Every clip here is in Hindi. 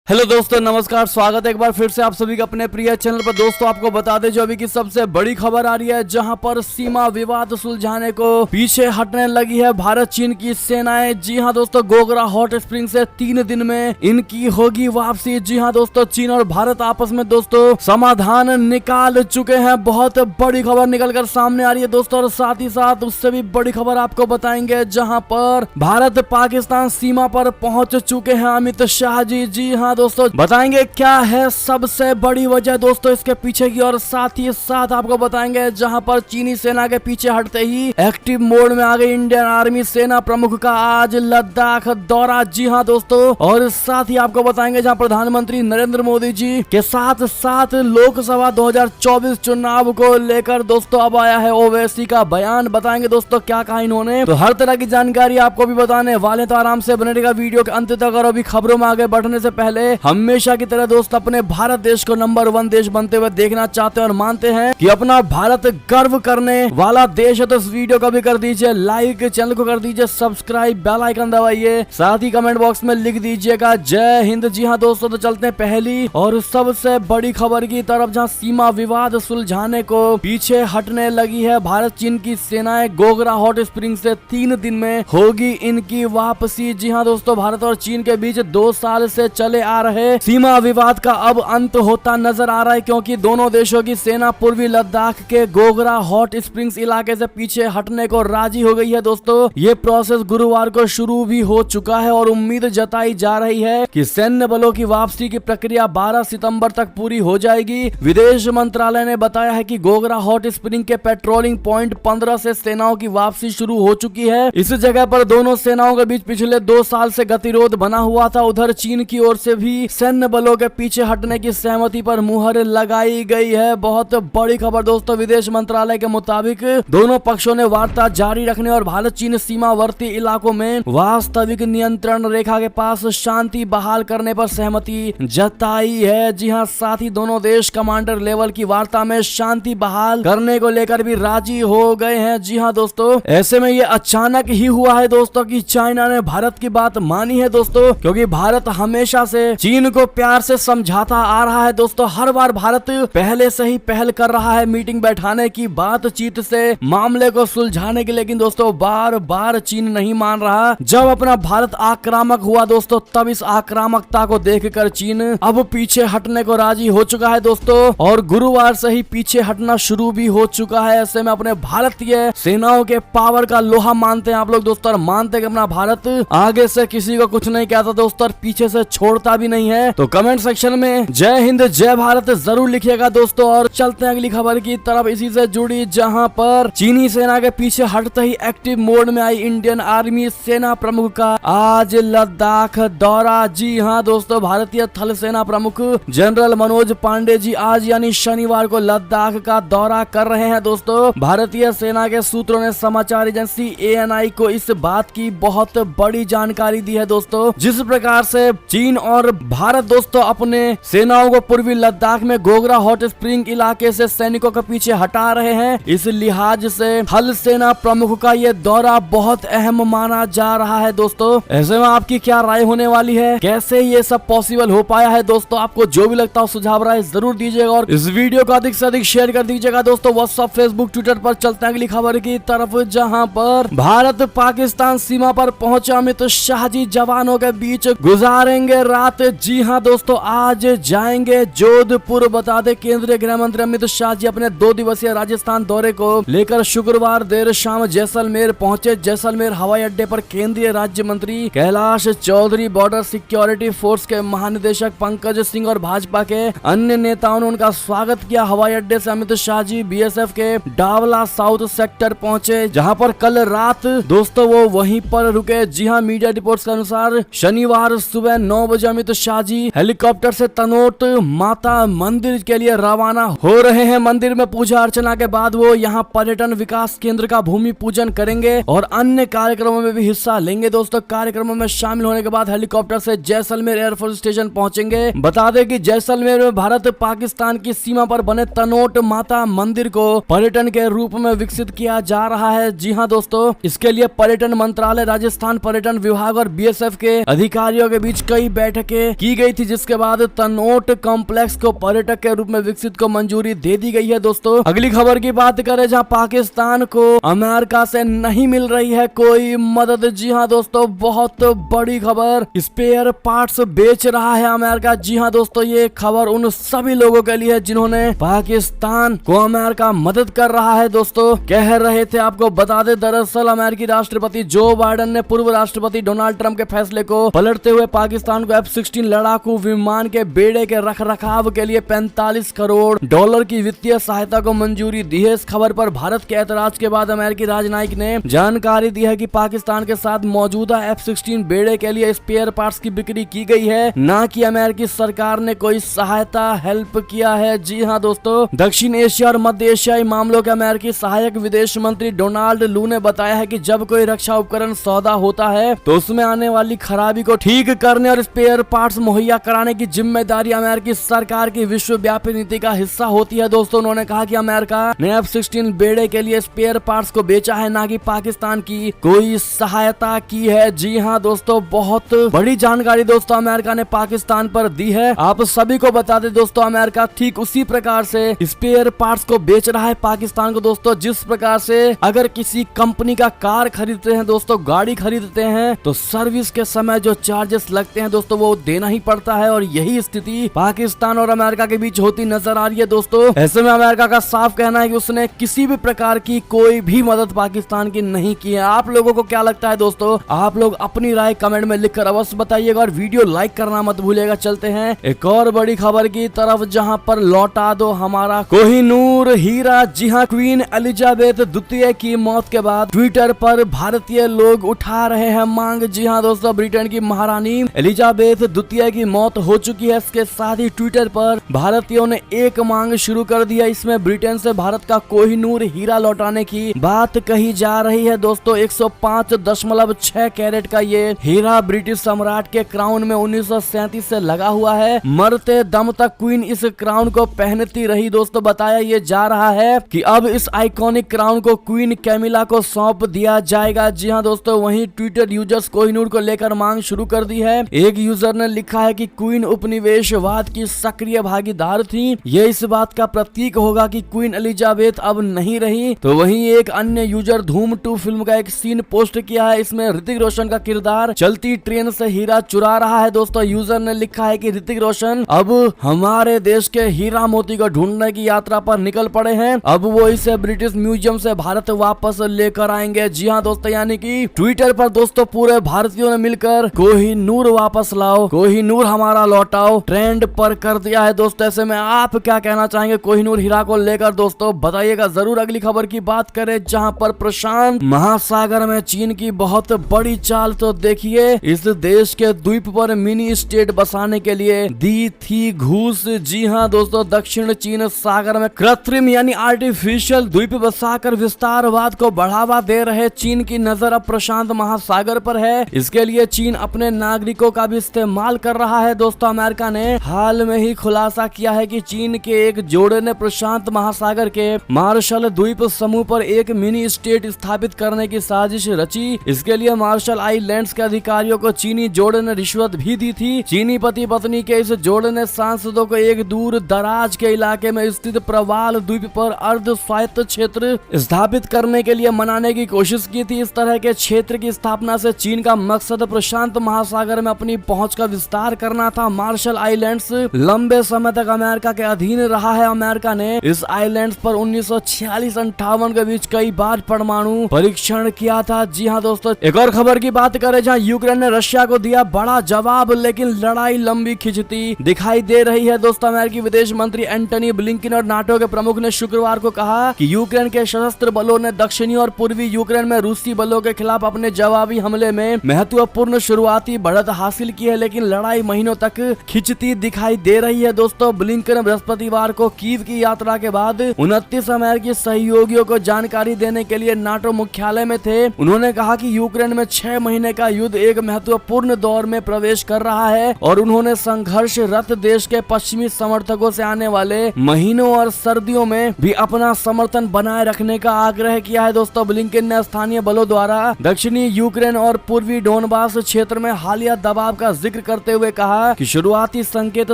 हेलो दोस्तों, नमस्कार। स्वागत है एक बार फिर से आप सभी का अपने प्रिय चैनल पर। दोस्तों आपको बता दें जो अभी की सबसे बड़ी खबर आ रही है, जहां पर सीमा विवाद सुलझाने को पीछे हटने लगी है भारत चीन की सेनाएं। जी हां दोस्तों, गोगरा हॉट स्प्रिंग से 3 दिन में इनकी होगी वापसी। जी हां दोस्तों, चीन और भारत आपस में दोस्तों समाधान निकाल चुके हैं। बहुत बड़ी खबर निकल कर सामने आ रही है दोस्तों, और साथ ही साथ उससे भी बड़ी खबर आपको बताएंगे, जहाँ पर भारत पाकिस्तान सीमा पर पहुंच चुके हैं अमित शाह जी। जी हाँ दोस्तों, बताएंगे क्या है सबसे बड़ी वजह दोस्तों इसके पीछे की, और साथ ही साथ आपको बताएंगे जहां पर चीनी सेना के पीछे हटते ही एक्टिव मोड में आ गई इंडियन आर्मी। सेना प्रमुख का आज लद्दाख दौरा। जी हां दोस्तों, और साथ ही आपको बताएंगे जहां प्रधानमंत्री नरेंद्र मोदी जी के साथ साथ लोकसभा 2024 चुनाव को लेकर दोस्तों अब आया है ओवैसी का बयान। बताएंगे दोस्तों क्या कहा इन्होंने, तो हर तरह की जानकारी आपको भी बताने वाले, तो आराम से बने रहेगा वीडियो के अंत तक। और अभी खबरों में आगे बढ़ने से पहले हमेशा की तरह दोस्त अपने भारत देश को नंबर 1 देश बनते हुए देखना चाहते हैं और मानते हैं कि अपना भारत गर्व करने वाला देश है, तो इस वीडियो को भी कर दीजिए लाइक, चैनल को कर दीजिए सब्सक्राइब, बेल आइकन दबाइए, साथ ही कमेंट बॉक्स में लिख दीजिएगा जय हिंद। जी हाँ दोस्तों, तो चलते हैं पहली और सबसे बड़ी खबर की तरफ, जहाँ सीमा विवाद सुलझाने को पीछे हटने लगी है भारत चीन की सेनाएं। गोगरा हॉट स्प्रिंग से 3 दिन में होगी इनकी वापसी। जी हाँ दोस्तों, भारत और चीन के बीच 2 साल से चले आ रहे सीमा विवाद का अब अंत होता नजर आ रहा है, क्योंकि दोनों देशों की सेना पूर्वी लद्दाख के गोगरा हॉट स्प्रिंग्स इलाके से पीछे हटने को राजी हो गई है। दोस्तों ये प्रोसेस गुरुवार को शुरू भी हो चुका है और उम्मीद जताई जा रही है कि सैन्य बलों की वापसी की प्रक्रिया 12 सितंबर तक पूरी हो जाएगी। विदेश मंत्रालय ने बताया है कि गोगरा हॉट स्प्रिंग के पेट्रोलिंग पॉइंट 15 से सेनाओं की वापसी शुरू हो चुकी है। इस जगह पर दोनों सेनाओं के बीच पिछले 2 साल से गतिरोध बना हुआ था। उधर चीन की ओर से भी सैन्य बलों के पीछे हटने की सहमति पर मुहर लगाई गई है। बहुत बड़ी खबर दोस्तों, विदेश मंत्रालय के मुताबिक दोनों पक्षों ने वार्ता जारी रखने और भारत चीन सीमावर्ती इलाकों में वास्तविक नियंत्रण रेखा के पास शांति बहाल करने पर सहमति जताई है। जी हां, साथ ही दोनों देश कमांडर लेवल की वार्ता में शांति बहाल करने को लेकर भी राजी हो गए हैं। जी हां दोस्तों, ऐसे में ये अचानक ही हुआ है दोस्तों कि चाइना ने भारत की बात मानी है दोस्तों, क्योंकि भारत हमेशा से चीन को प्यार से समझाता आ रहा है। दोस्तों हर बार भारत पहले से ही पहल कर रहा है मीटिंग बैठाने की, बातचीत से मामले को सुलझाने की, लेकिन दोस्तों बार बार चीन नहीं मान रहा। जब अपना भारत आक्रामक हुआ दोस्तों, तब इस आक्रामकता को देखकर चीन अब पीछे हटने को राजी हो चुका है दोस्तों, और गुरुवार से ही पीछे हटना शुरू भी हो चुका है। ऐसे में अपने भारतीय सेनाओं के पावर का लोहा मानते हैं आप लोग दोस्तों, और मानते हैं कि अपना भारत आगे से किसी को कुछ नहीं कहता दोस्तों, और पीछे से छोड़ता भी नहीं है। तो कमेंट सेक्शन में जय हिंद जय भारत जरूर लिखिएगा दोस्तों। और चलते हैं अगली खबर की तरफ इसी से जुड़ी, जहां पर चीनी सेना के पीछे हटते ही एक्टिव मोड में आई इंडियन आर्मी। सेना प्रमुख का आज लद्दाख दौरा। जी हां दोस्तों, भारतीय थल सेना प्रमुख जनरल मनोज पांडे जी आज यानी शनिवार को लद्दाख का दौरा कर रहे हैं दोस्तों। भारतीय सेना के सूत्रों ने समाचार एजेंसी ANI को इस बात की बहुत बड़ी जानकारी दी है दोस्तों, जिस प्रकार से चीन और भारत दोस्तों अपने सेनाओं को पूर्वी लद्दाख में गोगरा हॉट स्प्रिंग इलाके से सैनिकों के पीछे हटा रहे हैं। इस लिहाज से थल सेना प्रमुख का ये दौरा बहुत अहम माना जा रहा है दोस्तों। ऐसे में आपकी क्या राय होने वाली है, कैसे ये सब पॉसिबल हो पाया है दोस्तों? आपको जो भी लगता हो सुझाव राय जरूर दीजिएगा, और इस वीडियो को अधिक से अधिक शेयर कर दीजिएगा दोस्तों व्हाट्सएप, फेसबुक, ट्विटर पर। चलते हैं अगली खबर की तरफ, जहाँ पर भारत पाकिस्तान सीमा पर पहुंचे अमित शाह जी जवानों के बीच गुजारेंगे रात। जी हाँ दोस्तों, आज जाएंगे जोधपुर। बता दें केंद्रीय गृह मंत्री अमित शाह जी अपने 2 दिवसीय राजस्थान दौरे को लेकर शुक्रवार देर शाम जैसलमेर पहुंचे। जैसलमेर हवाई अड्डे पर केंद्रीय राज्य मंत्री Kailash Chaudhary, border security force के महानिदेशक पंकज सिंह और भाजपा के अन्य नेताओं ने उनका स्वागत किया। हवाई अड्डे से अमित शाह जी BSF के डावला साउथ सेक्टर पहुंचे, जहां पर कल रात दोस्तों वो वहीं पर रुके। जी हाँ, मीडिया रिपोर्ट्स के अनुसार शनिवार सुबह 9 बजे अमित शाह जी हेलीकॉप्टर से तनोट माता मंदिर के लिए रवाना हो रहे हैं। मंदिर में पूजा अर्चना के बाद वो यहां पर्यटन विकास केंद्र का भूमि पूजन करेंगे और अन्य कार्यक्रमों में भी हिस्सा लेंगे दोस्तों। कार्यक्रमों में शामिल होने के बाद हेलीकॉप्टर से जैसलमेर एयरफोर्स स्टेशन पहुंचेंगे। बता दें कि जैसलमेर में भारत पाकिस्तान की सीमा पर बने तनोट माता मंदिर को पर्यटन के रूप में विकसित किया जा रहा है। जी हाँ दोस्तों, इसके लिए पर्यटन मंत्रालय, राजस्थान पर्यटन विभाग और BSF के अधिकारियों के बीच कई बैठकें के की गई थी, जिसके बाद तनोट कॉम्प्लेक्स को पर्यटक के रूप में विकसित को मंजूरी दे दी गई है। दोस्तों अगली खबर की बात करें, जहां पाकिस्तान को अमेरिका से नहीं मिल रही है कोई मदद। जी हां दोस्तों, बहुत बड़ी खबर, स्पेयर पार्ट्स बेच रहा है अमेरिका। जी हां दोस्तों, ये खबर उन सभी लोगों के लिए जिन्होंने पाकिस्तान को अमेरिका मदद कर रहा है। दोस्तों कह रहे थे, आपको बता दे, दरअसल अमेरिकी राष्ट्रपति जो बाइडेन ने पूर्व राष्ट्रपति डोनाल्ड ट्रंप के फैसले को पलटते हुए पाकिस्तान को F-16 लड़ाकू विमान के बेड़े के रखरखाव के लिए 45 करोड़ डॉलर की वित्तीय सहायता को मंजूरी दी है। इस खबर पर भारत के ऐतराज के बाद अमेरिकी राजनयिक ने जानकारी दी है कि पाकिस्तान के साथ मौजूदा F-16 बेड़े के लिए स्पेयर पार्ट्स की बिक्री की गई है, न कि अमेरिकी सरकार ने कोई सहायता हेल्प किया है। जी हाँ दोस्तों, दक्षिण एशिया और मध्य एशियाई मामलों के अमेरिकी सहायक विदेश मंत्री डोनाल्ड लू ने बताया है कि जब कोई रक्षा उपकरण सौदा होता है तो उसमें आने वाली खराबी को ठीक करने और स्पेयर पार्ट्स मुहैया कराने की जिम्मेदारी अमेरिकी सरकार की विश्वव्यापी नीति का हिस्सा होती है। दोस्तों उन्होंने कहा कि अमेरिका ने F-16 बेड़े के लिए स्पेयर पार्ट्स को बेचा है, ना कि पाकिस्तान की कोई सहायता की है। जी हाँ दोस्तों, बहुत बड़ी जानकारी दोस्तों अमेरिका ने पाकिस्तान पर दी है। आप सभी को बता दें दोस्तों, अमेरिका ठीक उसी प्रकार से स्पेयर पार्ट्स को बेच रहा है पाकिस्तान को। दोस्तों जिस प्रकार से अगर किसी कंपनी का कार खरीदते हैं दोस्तों, गाड़ी खरीदते हैं, तो सर्विस के समय जो चार्जेस लगते हैं दोस्तों वो देना ही पड़ता है, और यही स्थिति पाकिस्तान और अमेरिका के बीच होती नजर आ रही है। दोस्तों ऐसे में अमेरिका का साफ कहना है कि उसने किसी भी प्रकार की कोई भी मदद पाकिस्तान की नहीं की है। आप लोगों को क्या लगता है दोस्तों? आप लोग अपनी राय कमेंट में लिखकर अवश्य बताइएगा और वीडियो लाइक करना मत भूलिएगा। चलते हैं एक और बड़ी खबर की तरफ, जहां पर लौटा दो हमारा कोहिनूर हीरा। जी हां, क्वीन एलिजाबेथ द्वितीय की मौत के बाद ट्विटर पर भारतीय लोग उठा रहे हैं मांग। जी हां दोस्तों, ब्रिटेन की महारानी एलिजाबेथ द्वितीय की मौत हो चुकी है। इसके साथ ही ट्विटर पर भारतीयों ने एक मांग शुरू कर दी है। इसमें ब्रिटेन से भारत का कोहिनूर हीरा लौटाने की बात कही जा रही है। दोस्तों 105.6 कैरेट का ये हीरा ब्रिटिश सम्राट के क्राउन में 1937 से लगा हुआ है। मरते दम तक क्वीन इस क्राउन को पहनती रही। दोस्तों बताया ये जा रहा है कि अब इस आइकॉनिक क्राउन को क्वीन कैमिला को सौंप दिया जाएगा। जी हां दोस्तों, वहीं ट्विटर यूजर्स कोहिनूर को लेकर मांग शुरू कर दी है। एक यूजर ने लिखा है कि क्वीन उपनिवेशवाद की सक्रिय भागीदार थी, ये इस बात का प्रतीक होगा कि क्वीन एलिजाबेथ अब नहीं रही। तो वहीं एक अन्य यूजर धूम 2 फिल्म का एक सीन पोस्ट किया है। इसमें ऋतिक रोशन का किरदार चलती ट्रेन से हीरा चुरा रहा है। दोस्तों यूजर ने लिखा है कि ऋतिक रोशन अब हमारे देश के हीरा मोती को ढूंढने की यात्रा पर निकल पड़े हैं। अब वो इसे ब्रिटिश म्यूजियम से भारत वापस लेकर आएंगे। जी हाँ दोस्तों, यानी कि ट्विटर पर दोस्तों पूरे भारतीयों ने मिलकर कोहिनूर वापस लाओ, कोहिनूर हमारा लौटाओ ट्रेंड पर कर दिया है। दोस्तों ऐसे में आप क्या कहना चाहेंगे कोहिनूर हीरा को लेकर? दोस्तों बताइएगा जरूर। अगली खबर की बात करें, जहां पर प्रशांत महासागर में चीन की बहुत बड़ी चाल, तो देखिए इस देश के द्वीप पर मिनी स्टेट बसाने के लिए दी थी घूस। जी हाँ दोस्तों, दक्षिण चीन सागर में कृत्रिम यानी आर्टिफिशियल द्वीप बसाकर विस्तारवाद को बढ़ावा दे रहे चीन की नजर अब प्रशांत महासागर पर है। इसके लिए चीन अपने नागरिकों का भी इस्तेमाल कर रहा है। दोस्तों अमेरिका ने हाल में ही खुलासा किया है कि चीन के एक जोड़े ने प्रशांत महासागर के मार्शल द्वीप समूह पर एक मिनी स्टेट स्थापित करने की साजिश रची। इसके लिए मार्शल आइलैंड्स के अधिकारियों को चीनी जोड़े ने रिश्वत भी दी थी। चीनी पति पत्नी के इस जोड़े ने सांसदों को एक दूर दराज के इलाके में स्थित प्रवाल द्वीप पर अर्ध स्वायत्त क्षेत्र स्थापित करने के लिए मनाने की कोशिश की थी। इस तरह के क्षेत्र की स्थापना से चीन का मकसद प्रशांत महासागर में अपनी पहुंच का विस्तार करना था। मार्शल आइलैंड्स लंबे समय तक अमेरिका के अधीन रहा है। अमेरिका ने इस आइलैंड्स पर 1946-58 के बीच कई बार परमाणु परीक्षण किया था। जी हाँ दोस्तों, एक और खबर की बात करें, जहां यूक्रेन ने रशिया को दिया बड़ा जवाब, लेकिन लड़ाई लंबी खिंचती दिखाई दे रही है। दोस्तों अमेरिकी विदेश मंत्री एंटनी ब्लिंकन और नाटो के प्रमुख ने शुक्रवार को कहा कि यूक्रेन के सशस्त्र बलों ने दक्षिणी और पूर्वी यूक्रेन में रूसी बलों के खिलाफ अपने जवाबी हमले में महत्वपूर्ण शुरुआती बढ़त हासिल की है, लेकिन लड़ाई महीनों तक खिंचती दिखाई दे रही है। दोस्तों ब्लिंकन बृहस्पतिवार को कीव की यात्रा के बाद 29 अमेरिकी सहयोगियों को जानकारी देने के लिए नाटो मुख्यालय में थे। उन्होंने कहा कि यूक्रेन में 6 महीने का युद्ध एक महत्वपूर्ण दौर में प्रवेश कर रहा है और उन्होंने संघर्षरत देश के पश्चिमी समर्थकों से आने वाले महीनों और सर्दियों में भी अपना समर्थन बनाए रखने का आग्रह किया है। दोस्तों ब्लिंकन ने स्थानीय बलों द्वारा दक्षिणी यूक्रेन और पूर्वी डोनबास क्षेत्र में हालिया दबाव का जिक्र करते हुए कहा कि शुरुआती संकेत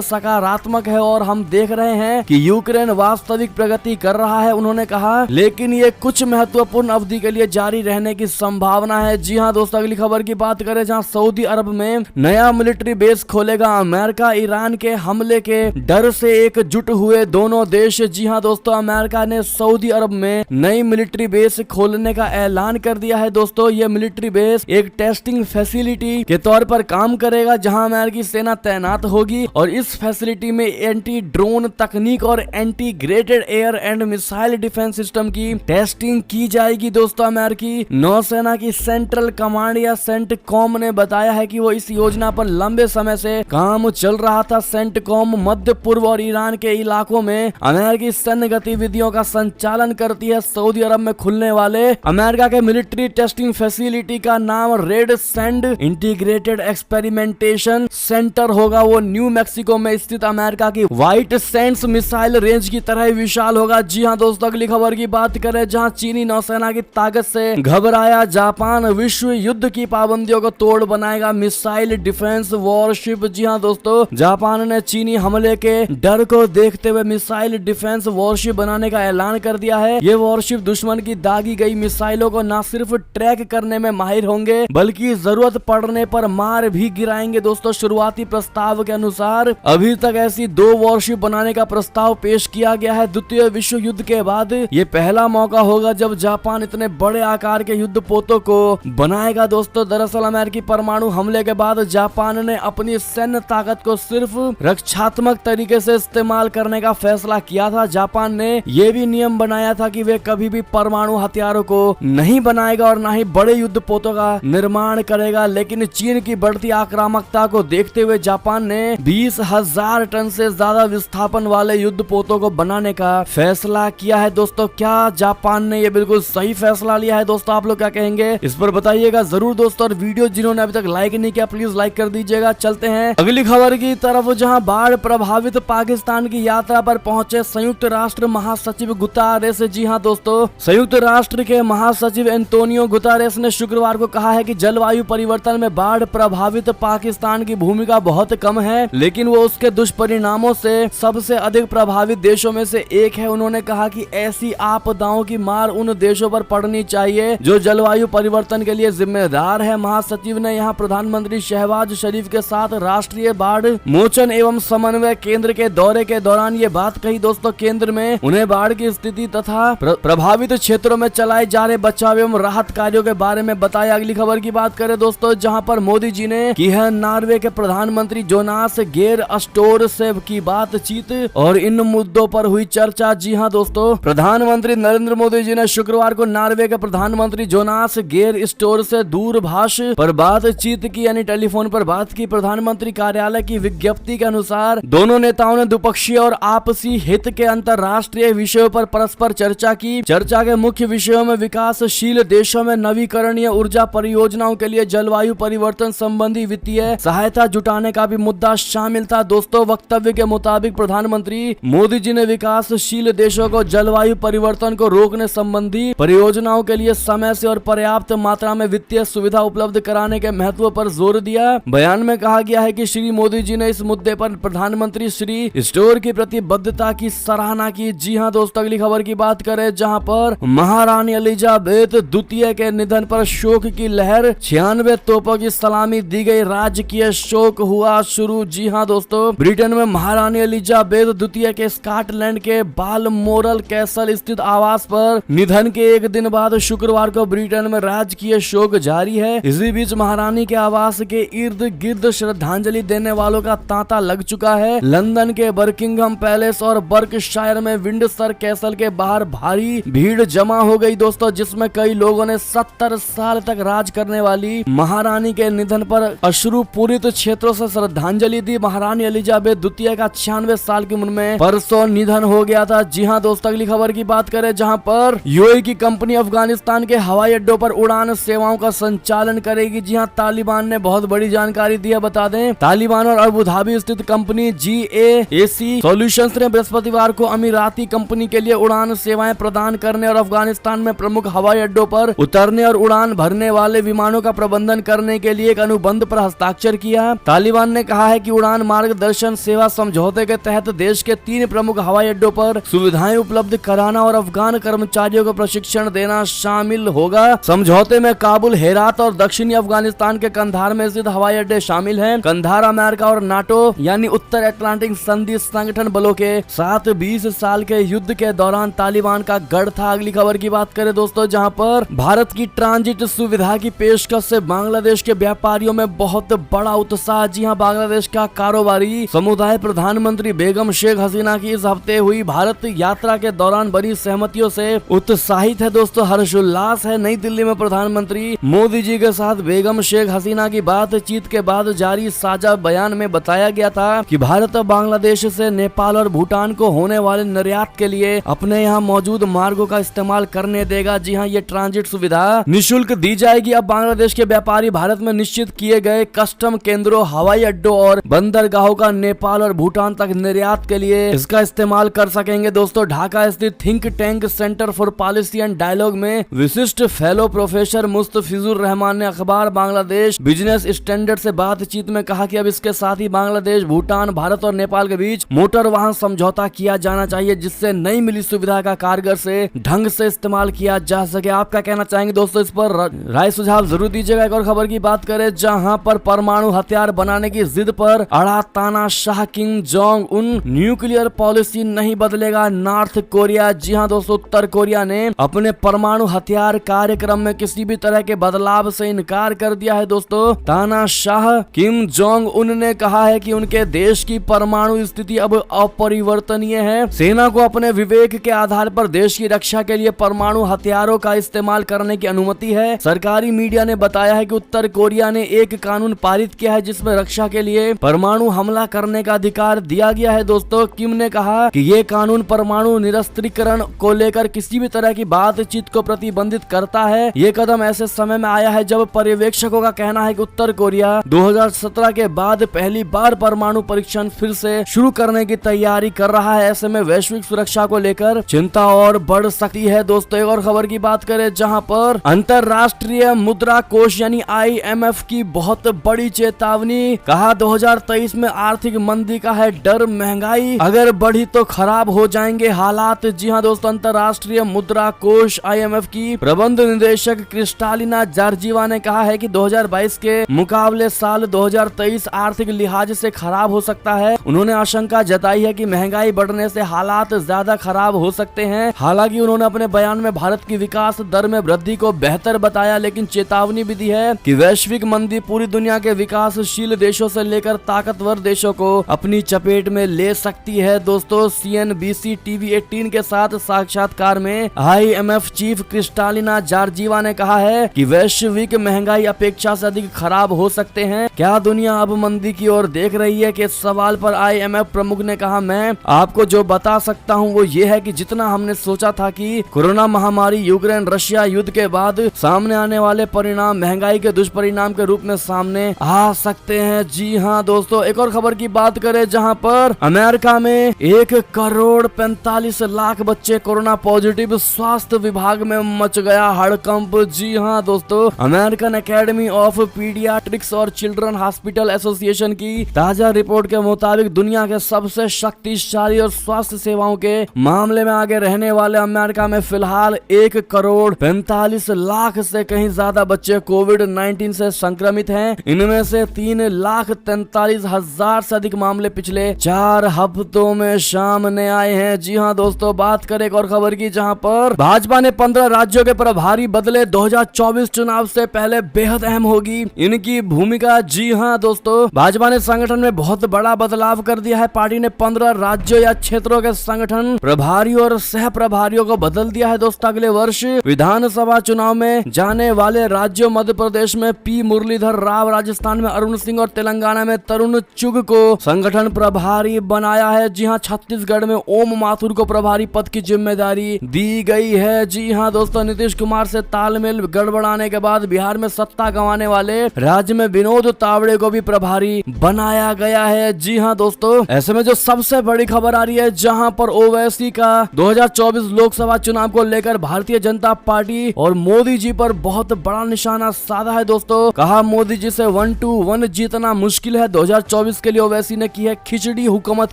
सकारात्मक है और हम देख रहे हैं कि यूक्रेन वास्तविक प्रगति कर रहा है। उन्होंने कहा लेकिन ये कुछ महत्वपूर्ण अवधि के लिए जारी रहने की संभावना है। जी हाँ दोस्तों, अगली खबर की बात करें जहां सऊदी अरब में नया मिलिट्री बेस खोलेगा अमेरिका। ईरान के हमले के डर से एकजुट हुए दोनों देश। जी हाँ दोस्तों, अमेरिका ने सऊदी अरब में नई मिलिट्री बेस खोलने का ऐलान कर दिया है। दोस्तों, ये मिलिट्री बेस एक टेस्टिंग फैसिलिटी के तौर पर काम करेगा जहां अमेरिकी सेना तैनात होगी और इस फैसिलिटी में एंटी ड्रोन तकनीक और integrated air and missile defence system की टेस्टिंग की जाएगी। दोस्तों, अमेरिकी नौसेना की सेंट्रल कमांड या सेंटकॉम ने बताया है कि वो इस योजना पर लंबे समय से काम चल रहा था। सेंटकॉम मध्य पूर्व और ईरान के इलाकों में अमेरिकी सैन्य गतिविधियों का संचालन करती है। सऊदी अरब में खुलने वाले अमेरिका के मिलिट्री टेस्टिंग फैसिलिटी का नाम red sand integrated experimentation centre होगा। वो न्यू मैक्सिको में स्थित अमेरिका की व्हाइट सैंड्स मिसाइल रेंज की तरह ही विशाल होगा। जी हाँ दोस्तों, अगली खबर की बात करें जहां चीनी नौसेना की ताकत से घबराया जापान विश्व युद्ध की पाबंदियों को तोड़ बनाएगा मिसाइल डिफेंस वॉरशिप। जी हाँ दोस्तों, जापान ने चीनी हमले के डर को देखते हुए मिसाइल डिफेंस वॉरशिप बनाने का ऐलान कर दिया है। ये वॉरशिप दुश्मन की दागी गई मिसाइलों को न सिर्फ ट्रैक करने में माहिर होंगे बल्कि जरूरत पड़ने पर मार भी गिराएंगे। दोस्तों, शुरुआती प्रस्ताव के अनुसार अभी तक ऐसी 2 वॉरशिप बनाने का प्रस्ताव पेश किया गया है। द्वितीय विश्व युद्ध के बाद ये पहला मौका होगा जब जापान इतने बड़े आकार के युद्ध पोतों को बनाएगा। दोस्तों, दरअसल अमेरिकी परमाणु हमले के बाद जापान ने अपनी सैन्य ताकत को सिर्फ रक्षात्मक तरीके से इस्तेमाल करने का फैसला किया था। जापान ने यह भी नियम बनाया था कि वे कभी भी परमाणु हथियारों को नहीं बनाएगा और न ही बड़े युद्ध पोतों का निर्माण करेगा। लेकिन चीन की बढ़ती आक्रामकता को देखते हुए जापान ने 20,000 टन से ज्यादा विस्थापन वाले युद्ध पोतों को बनाने का फैसला किया है। दोस्तों, क्या जापान ने ये बिल्कुल सही फैसला लिया है? दोस्तों, आप लोग क्या कहेंगे इस पर बताइएगा जरूर दोस्तों। और वीडियो जिन्होंने अभी तक लाइक नहीं किया प्लीज लाइक कर दीजिएगा। चलते हैं अगली खबर की तरफ जहां बाढ़ प्रभावित पाकिस्तान की यात्रा पर पहुंचे संयुक्त राष्ट्र महासचिव गुतारेस। जी हां दोस्तों, संयुक्त राष्ट्र के महासचिव एंटोनियो गुतारेस ने शुक्रवार को कहा है कि जलवायु परिवर्तन में बाढ़ प्रभावित पाकिस्तान की भूमिका बहुत कम है, लेकिन वो उसके दुष्परिणामों से सबसे अधिक प्रभावित देशों में से एक है। उन्होंने कहा कि ऐसी आपदाओं की मार उन देशों पर पड़नी चाहिए जो जलवायु परिवर्तन के लिए जिम्मेदार है। महासचिव ने यहाँ प्रधानमंत्री शहबाज शरीफ के साथ राष्ट्रीय बाढ़ मोचन एवं समन्वय केंद्र के दौरे के दौरान ये बात कही। दोस्तों, केंद्र में उन्हें बाढ़ की स्थिति तथा प्रभावित क्षेत्रों में चलाए जा रहे बचाव एवं राहत कार्यों के बारे में बताया। अगली खबर की बात करें दोस्तों, जहां पर मोदी जी ने की है नॉर्वे के प्रधानमंत्री जोनास गेर स्टोर से की बातचीत और इन मुद्दों पर हुई चर्चा। जी हां दोस्तों, प्रधानमंत्री नरेंद्र मोदी जी ने शुक्रवार को नॉर्वे के प्रधानमंत्री जोनास गेर स्टोर से दूरभाष पर बातचीत की, यानी टेलीफोन पर बात की। प्रधानमंत्री कार्यालय की विज्ञप्ति के अनुसार दोनों नेताओं ने द्विपक्षीय और आपसी हित के अंतर्राष्ट्रीय विषयों पर परस्पर चर्चा की। चर्चा के मुख्य विषयों में विकासशील देशों में नवीकरणीय ऊर्जा परियोजनाओं के लिए जलवायु परिवर्तन संबंधी वित्तीय सहायता जुटाने का भी मुद्दा शामिल था। दोस्तों, वक्तव्य के मुताबिक प्रधानमंत्री मोदी जी ने विकासशील देशों को जलवायु परिवर्तन को रोकने संबंधी परियोजनाओं के लिए समय से और पर्याप्त मात्रा में वित्तीय सुविधा उपलब्ध कराने के महत्व पर जोर दिया। बयान में कहा गया है कि श्री मोदी जी ने इस मुद्दे पर प्रधानमंत्री श्री स्टोर की प्रतिबद्धता की सराहना की। जी हां दोस्तों, अगली खबर की बात करें जहां पर महारानी एलिजाबेथ द्वितीय के निधन पर शोक की लहर, 96 तोपों की सलामी दी गई, राजकीय शोक हुआ शुरू। जी हां दोस्तों, ब्रिटेन में महारानी एलिजाबेथ द्वितीय के स्कॉटलैंड के बालमोरल कैसल स्थित आवास पर निधन के एक दिन बाद शुक्रवार को ब्रिटेन में राजकीय शोक जारी है। इसी बीच महारानी के आवास के इर्द गिर्द श्रद्धांजलि देने वालों का तांता लग चुका है। लंदन के बर्किंघम पैलेस और बर्कशायर में विंडसर कैसल के बाहर भारी भीड़ जमा हो गई दोस्तों, जिसमें कई लोगों ने 70 साल तक राज करने वाली महारानी के निधन पर अश्रुपूरित क्षेत्रों से श्रद्धांजलि दी। महारानी एलिजाबेथ द्वितीय का 96 साल की उम्र में परसों निधन हो गया था। जी हां दोस्तों, अगली खबर की बात करें जहां पर यूएई की कंपनी अफगानिस्तान के हवाई अड्डों पर उड़ान सेवाओं का संचालन करेगी। जी हां, तालिबान ने बहुत बड़ी जानकारी दी है। बता दें, तालिबान और अबू धाबी स्थित कंपनी GAAC सॉल्यूशंस ने बृहस्पतिवार को अमीराती कंपनी के लिए उड़ान सेवाएं प्रदान करने और अफगानिस्तान में प्रमुख हवाई अड्डों पर उतरने और उड़ान भरने वाले विमानों का प्रबंधन करने के लिए एक अनुबंध पर हस्ताक्षर किया। तालिबान ने कहा है कि उड़ान मार्गदर्शन सेवा समझौते के तहत देश के 3 प्रमुख हवाई अड्डों पर सुविधाएं उपलब्ध कराना और अफगान कर्मचारियों को प्रशिक्षण देना शामिल होगा। समझौते में काबुल, हेरात और दक्षिणी अफगानिस्तान के कंधार में स्थित हवाई अड्डे शामिल हैं। कंधार अमेरिका और नाटो यानी उत्तर अटलांटिक संधि संगठन बलों के साथ 20 साल के युद्ध के दौरान तालिबान का गढ़ था। अगली खबर की बात करें दोस्तों, जहां पर भारत की ट्रांजिट सुविधा की पेशकश से बांग्लादेश के व्यापारियों में बहुत बड़ा उत्साह। जी हां, बांग्लादेश का कारोबारी समुदाय प्रधानमंत्री बेगम शेख हसीना की इस हफ्ते हुई भारत यात्रा के दौरान बनी सहमतियों से उत्साहित है दोस्तों। हर्षोल्लास है। नई दिल्ली में प्रधानमंत्री मोदी जी के साथ बेगम शेख हसीना की बातचीत के बाद जारी साझा बयान में बताया गया था कि भारत अब बांग्लादेश से नेपाल और भूटान को होने वाले निर्यात के लिए अपने यहाँ मौजूद मार्गों का इस्तेमाल करने देगा। जी हाँ, ये ट्रांजिट सुविधा निःशुल्क दी जाएगी। अब बांग्लादेश के व्यापारी भारत में निश्चित किए गए कस्टम केंद्रों, हवाई अड्डों और बंदरगाहों का नेपाल और भूटान तक निर्यात के लिए इसका इस्तेमाल कर सकेंगे। दोस्तों, ढाका स्थित think tank centre for policy and dialogue में विशिष्ट फेलो प्रोफेसर मुस्तफिजुर रहमान ने अखबार बांग्लादेश बिजनेस स्टैंडर्ड से बातचीत में कहा कि अब इसके साथ ही बांग्लादेश, भूटान, भारत और नेपाल के बीच मोटर वाहन समझौता किया जाना चाहिए, जिससे नई मिली सुविधा का कारगर से ढंग से इस्तेमाल किया जा सके। आप क्या कहना चाहेंगे दोस्तों, इस पर राय सुझाव जरूर दीजिएगा। एक और खबर की बात करें, जहां पर परमाणु हथियार बनाने की जिद पर अड़ा तानाशाह Kim Jong Un, nuclear policy नहीं बदलेगा नॉर्थ कोरिया। जी हां दोस्तों, उत्तर कोरिया ने अपने परमाणु हथियार कार्यक्रम में किसी भी तरह के बदलाव से इनकार कर दिया है। दोस्तों, तानाशाह किम जोंग उन ने कहा है कि उनके देश की परमाणु स्थिति अब अपरिवर्तनीय है। सेना को अपने विवेक के आधार पर देश की रक्षा के लिए परमाणु हथियारों का इस्तेमाल करने की अनुमति है। सरकारी मीडिया ने बताया है कि उत्तर कोरिया ने एक कानून पारित किया है जिसमें रक्षा के लिए परमाणु हमला करने का अधिकार दिया गया है। दोस्तों, किम ने कहा कि ये कानून परमाणु निरस्त्रीकरण को लेकर किसी भी तरह की बातचीत को प्रतिबंधित करता है। ये कदम ऐसे समय में आया है जब पर्यवेक्षकों का कहना है कि उत्तर कोरिया 2017 के बाद पहली बार परमाणु परीक्षण फिर से शुरू करने की तैयारी कर रहा है। ऐसे में वैश्विक सुरक्षा को लेकर चिंता और बढ़ सकती है। दोस्तों, एक और खबर की बात करें, जहां पर अंतरराष्ट्रीय मुद्रा कोष यानी IMF की बहुत बड़ी चेतावनी। कहा 2023 में आर्थिक मंदी का है डर, महंगाई अगर बढ़ी तो खराब हो जाएंगे हालात। जी हां दोस्तों, अंतरराष्ट्रीय मुद्रा कोष IMF की प्रबंध निदेशक क्रिस्टालिना जॉर्जीवा ने कहा है कि 2022 के मुकाबले साल 2023 आर्थिक लिहाज से खराब हो सकता है। उन्होंने आशंका जताई है कि महंगाई बढ़ने से हालात ज्यादा खराब हो सकते हैं। हालांकि उन्होंने अपने बयान में भारत की विकास दर में वृद्धि को बेहतर बताया, लेकिन चेतावनी भी दी है कि वैश्विक मंदी पूरी दुनिया के विकासशील देशों से लेकर ताकतवर देशों को अपनी चपेट में ले सकती है। दोस्तों, CNBC TV 18 के साथ साक्षात्कार में IMF चीफ क्रिस्टालिना जॉर्जीवा ने कहा है कि वैश्विक महंगाई अपेक्षा से अधिक खराब हो सकते हैं। क्या दुनिया अब मंदी की ओर देख रही है कि सवाल पर IMF प्रमुख ने कहा, मैं आपको जो बता सकता हूं वो ये है कि जितना हमने सोचा था कि कोरोना महामारी, यूक्रेन रशिया युद्ध के बाद सामने आने वाले परिणाम महंगाई के दुष्परिणाम के रूप में सामने आ सकते हैं। जी हां दोस्तों, एक और खबर की बात करें, जहां पर अमेरिका में 1,45,00,000 बच्चे कोरोना पॉजिटिव, स्वास्थ्य विभाग में मच गया हड़कंप। जी हां दोस्तों, अमेरिकन एकेडमी ऑफ पीडियाट्रिक्स और चिल्ड्रन हॉस्पिटल एसोसिएशन की ताजा रिपोर्ट के मुताबिक दुनिया के सबसे शक्तिशाली और स्वास्थ्य सेवाओं के मामले में आगे रहने वाले अमेरिका में फिलहाल 1,45,00,000 से कहीं ज्यादा बच्चे कोविड-19 से संक्रमित हैं। इनमें से 3,43,000 से अधिक मामले पिछले 4 हफ्तों में सामने आए हैं। जी हां दोस्तों, बात करें एक और खबर की, जहां पर भाजपा ने 15 राज्यों के प्रभारी बदले। 2024 चुनाव से पहले बेहद अहम होगी इनकी भूमिका। जी हां दोस्तों, भाजपा ने संगठन में बहुत बड़ा बदलाव कर दिया है। पार्टी ने 15 राज्यों या क्षेत्रों के संगठन प्रभारी और सह प्रभारियों को बदल दिया है। दोस्तों, अगले वर्ष विधानसभा चुनाव में जाने वाले राज्यों मध्य प्रदेश में P मुरलीधर राव, राजस्थान में अरुण सिंह और तेलंगाना में तरुण चुग को संगठन प्रभारी बनाया है। जी हां, छत्तीसगढ़ में ओम माथुर को प्रभारी पद की जिम्मेदारी दी गई है। जी हां दोस्तों, नीतीश कुमार से तालमेल गड़बड़ाने के बाद बिहार में सत्ता गंवाने वाले राज्य में विनोद तावड़े को भी प्रभारी बनाया गया है। जी हां दोस्तों, ऐसे में जो सबसे बड़ी खबर आ रही है, जहां पर ओवैसी का 2024 लोकसभा चुनाव को लेकर भारतीय जनता पार्टी और मोदी जी पर बहुत बड़ा निशाना साधा है। दोस्तों, कहा मोदी जी से 1 to 1 जीतना मुश्किल है 2024 के लिए ओवैसी ने की है खिचड़ी हुकूमत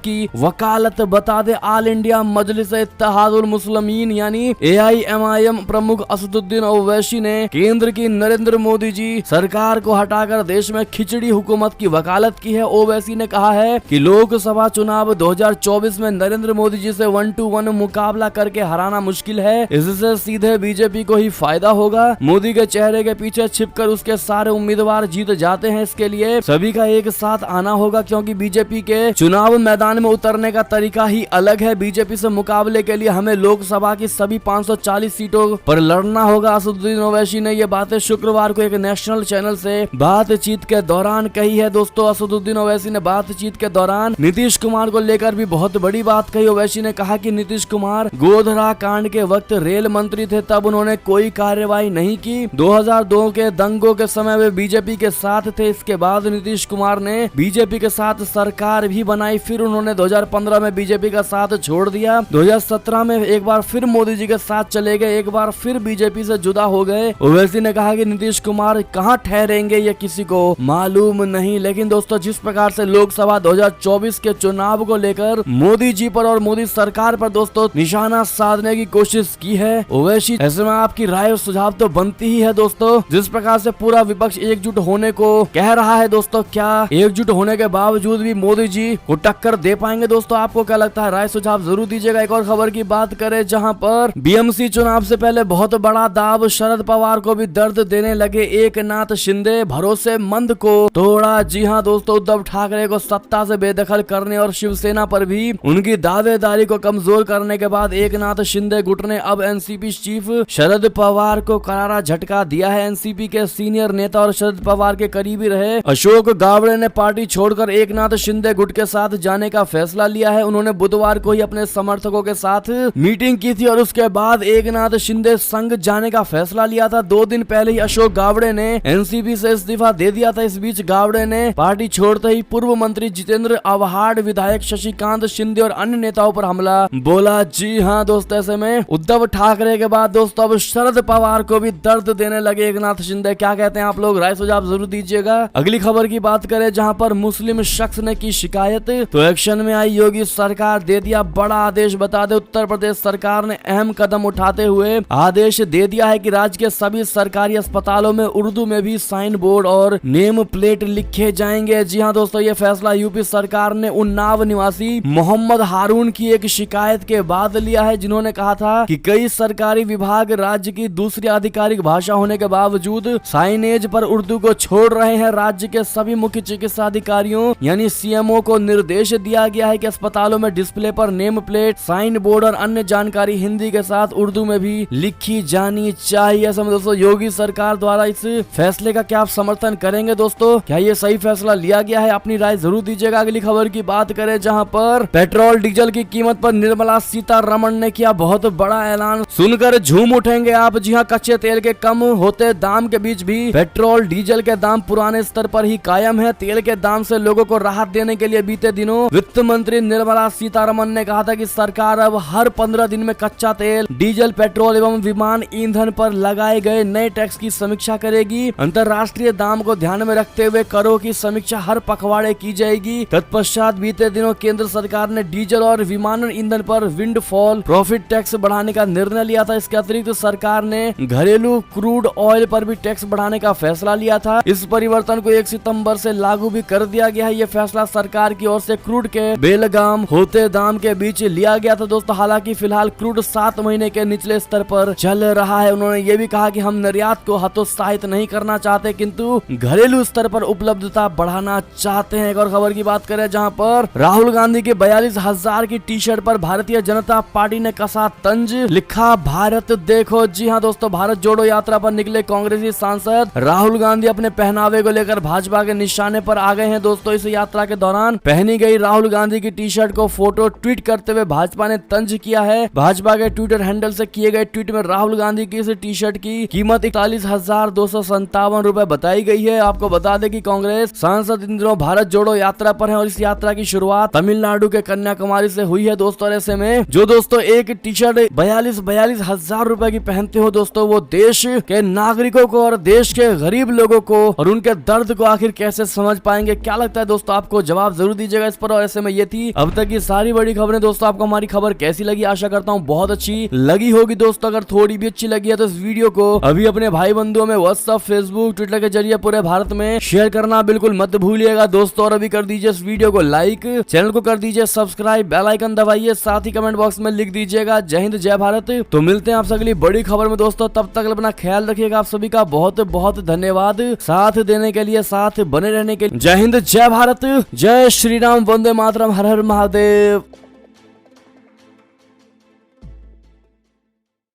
की वकालत। बता दे ऑल इंडिया मजलिस इत्तेहादुल मुस्लिमीन यानी AIMIM प्रमुख असदुद्दीन ओवैसी ने केंद्र की नरेंद्र मोदी जी सरकार को हटाकर देश में खिचड़ी हुकूमत की वकालत की है। ओवैसी ने कहा है कि लोकसभा चुनाव 2024 में नरेंद्र मोदी जी से 1-1 मुकाबला करके हराना मुश्किल है, इससे सीधे बीजेपी को ही फायदा होगा। मोदी के चेहरे के पीछे छिपकर उसके सारे उम्मीदवार जीत जाते हैं, इसके लिए सभी का एक साथ आना होगा क्योंकि बीजेपी के चुनाव मैदान में उतरने का तरीका ही अलग है। बीजेपी से मुकाबले के लिए हमें लोकसभा की सभी 540 सीटों पर लड़ना होगा। असदुद्दीन ओवैसी ने ये बातें शुक्रवार को एक नेशनल चैनल से बातचीत के दौरान कही है। दोस्तों, असदुद्दीन ओवैसी ने बातचीत के दौरान नीतीश कुमार को लेकर भी बहुत बड़ी बात कही। ओवैसी ने कहा कि नीतीश कुमार गोधरा कांड के वक्त रेल मंत्री थे, तब उन्होंने कोई कार्रवाई नहीं की। 2002 के दंगों के समय वे बीजेपी के साथ थे। इसके बाद नीतीश कुमार ने बीजेपी के साथ सरकार भी बनाई, फिर उन्होंने 2015 में बीजेपी का साथ छोड़ दिया। 2017 में एक बार फिर मोदी जी के साथ चले गए, एक बार फिर बीजेपी से जुदा हो गए। ओवैसी ने कहा कि नीतीश कुमार कहां ठहरेंगे ये किसी को मालूम नहीं। लेकिन दोस्तों, जिस प्रकार से लोकसभा 2024 के चुनाव को लेकर मोदी जी पर और मोदी सरकार पर दोस्तों निशाना साधने की कोशिश की है ओवैसी, ऐसे में आपकी राय और सुझाव तो बनती ही है। दोस्तों, जिस प्रकार से पूरा विपक्ष एकजुट होने को कह रहा है, दोस्तों क्या एकजुट होने के बावजूद भी मोदी जी को टक्कर दे पाएंगे? दोस्तों, आपको क्या लगता है? राय सुझाव जरूर दीजिएगा। एक और खबर की बात करें जहां पर BMC चुनाव से पहले बहुत बड़ा दाव, शरद पवार को भी दर्द देने लगे एकनाथ शिंदे, भरोसेमंद को तोड़ा। जी हां दोस्तों, उद्धव ठाकरे को सत्ता से बेदखल करने और शिवसेना पर भी उनकी दावेदारी को कमजोर करने के बाद एकनाथ शिंदे गुट ने अब एनसीपी चीफ शरद पवार को करारा झटका दिया है। एनसीपी के सीनियर नेता और शरद पवार के करीबी रहे अशोक गावड़े ने पार्टी छोड़कर एकनाथ शिंदे गुट के साथ जाने का फैसला लिया है। उन्होंने बुधवार को ही अपने समर्थकों के साथ मीटिंग की थी और उसके बाद एकनाथ शिंदे संग जाने का फैसला लिया था। 2 दिन पहले ही अशोक गावड़े ने एनसीपी से इस्तीफा दे दिया था। इस बीच गावड़े ने पार्टी छोड़ते ही पूर्व मंत्री जितेंद्र आव्हाड, विधायक शशिकांत शिंदे और अन्य नेताओं पर हमला बोला। जी हाँ दोस्तों, ऐसे में उद्धव ठाकरे के बाद दोस्तों अब शरद पवार को भी दर्द देने लगे एकनाथ शिंदे। क्या कहते हैं आप लोग? राय सुझाव जरूर दीजिएगा। अगली खबर की बात करें जहां पर मुस्लिम शख्स ने की शिकायत तो एक्शन में आई योगी सरकार, दे दिया बड़ा आदेश। बता दे उत्तर प्रदेश सरकार ने अहम कदम उठाते हुए आदेश दे दिया है कि राज्य के सभी सरकारी अस्पतालों में उर्दू में भी साइन बोर्ड और नेम प्लेट लिखे जाएंगे। जी हाँ दोस्तों, ये फैसला यूपी सरकार ने उन्नाव निवासी मोहम्मद हारून की एक शिकायत के बाद लिया है, जिन्होंने कहा था कि कई सरकारी विभाग राज्य की दूसरी आधिकारिक भाषा होने के बावजूद साइनेज पर उर्दू को छोड़ रहे हैं। राज्य के सभी मुख्य चिकित्सा अधिकारियों यानी CMO को निर्देश दिया गया है कि अस्पतालों में डिस्प्ले पर नेम प्लेट, साइन बोर्ड और अन्य जानकारी हिंदी के साथ उर्दू में भी लिखी जानी चाहिए। दोस्तों, योगी सरकार द्वारा इस फैसले का क्या आप समर्थन करेंगे? दोस्तों, क्या ये सही फैसला लिया गया है? अपनी राय जरूर दीजिएगा। अगली खबर की बात करें जहां पर पेट्रोल डीजल की कीमत पर निर्मला सीतारमण ने किया बहुत बड़ा ऐलान, सुनकर झूम उठेंगे आप। जी हाँ, कच्चे तेल के कम होते दाम के बीच भी पेट्रोल डीजल के दाम पुराने स्तर पर ही कायम है। तेल के दाम से लोगों को राहत देने के लिए बीते दिनों वित्त मंत्री निर्मला सीतारमण ने कहा था कि सरकार अब हर 15 दिन में कच्चा तेल, डीजल, पेट्रोल एवं विमान ईंधन पर लगाए गए नए टैक्स की समीक्षा करेगी। अंतर्राष्ट्रीय दाम को ध्यान में रखते हुए करों की समीक्षा हर पखवाड़े की जाएगी। तत्पश्चात बीते दिनों केंद्र सरकार ने डीजल और विमानन ईंधन पर विंडफॉल प्रॉफिट टैक्स बढ़ाने का निर्णय लिया था। इसके अतिरिक्त सरकार ने घरेलू क्रूड ऑयल पर भी टैक्स बढ़ाने का फैसला लिया था। इस परिवर्तन को 1 सितंबर से लागू भी कर दिया गया है। ये फैसला सरकार की ओर से क्रूड के बेलगाम होते दाम के बीच लिया गया था। दोस्तों, हालांकि फिलहाल क्रूड 7 महीने के निचले स्तर पर चल रहा है। उन्होंने ये भी कहा कि हम निर्यात को हतोत्साहित नहीं करना चाहते, किंतु घरेलू स्तर पर उपलब्धता बढ़ाना चाहते हैं। एक और खबर की बात करें जहां पर राहुल गांधी की 42,000 की टी शर्ट पर भारतीय जनता पार्टी ने कसा तंज, लिखा भारत देखो। जी हाँ दोस्तों, भारत जोड़ो यात्रा पर निकले कांग्रेसी सांसद राहुल गांधी अपने पहनावे को लेकर भाजपा के निशाने पर आ गए हैं। दोस्तों, इस यात्रा के दौरान पहनी गई राहुल गांधी की टी शर्ट को फोटो ट्वीट करते हुए भाजपा ने तंज किया है। भाजपा के ट्विटर हैंडल से किए गए ट्वीट में राहुल गांधी की इस टी शर्ट की कीमत 41,257 रुपए बताई गई है। आपको बता दें कि कांग्रेस सांसद इन दिनों भारत जोड़ो यात्रा पर है और इस यात्रा की शुरुआत तमिलनाडु के कन्याकुमारी से हुई है। दोस्तों, ऐसे में जो दोस्तों एक टी शर्ट 42 हजार रुपए की पहनते हो दोस्तों, वो देश के नागरिकों को और देश के गरीब लोगों को और उनके दर्द को आखिर कैसे समझ पाएंगे? क्या लगता है दोस्तों आपको? जवाब जरूर दीजिएगा इस पर। और ऐसे में ये थी अब तक की सारी बड़ी खबरें। दोस्तों आपको हमारी खबर कैसी लगी? आशा करता हूँ बहुत अच्छी लगी होगी। दोस्तों अगर थोड़ी भी अच्छी लगी है तो इस वीडियो को अभी अपने भाई बंधुओं में व्हाट्सएप, फेसबुक, ट्विटर के जरिए पूरे भारत में शेयर करना बिल्कुल मत भूलिएगा दोस्तों। और अभी कर दीजिए इस वीडियो को लाइक, चैनल को कर दीजिए सब्सक्राइब, बेल आइकन दबाइए, साथ ही कमेंट बॉक्स में लिख दीजिएगा जय हिंद जय भारत। तो मिलते हैं आपसे अगली बड़ी खबर में दोस्तों। तब तक अपना ख्याल रखिएगा। आप सभी का बहुत बहुत धन्यवाद साथ देने के लिए, साथ बने रहने के लिए। जय हिंद जय भारत, जय श्री राम, वंदे मातरम, हर हर महादेव।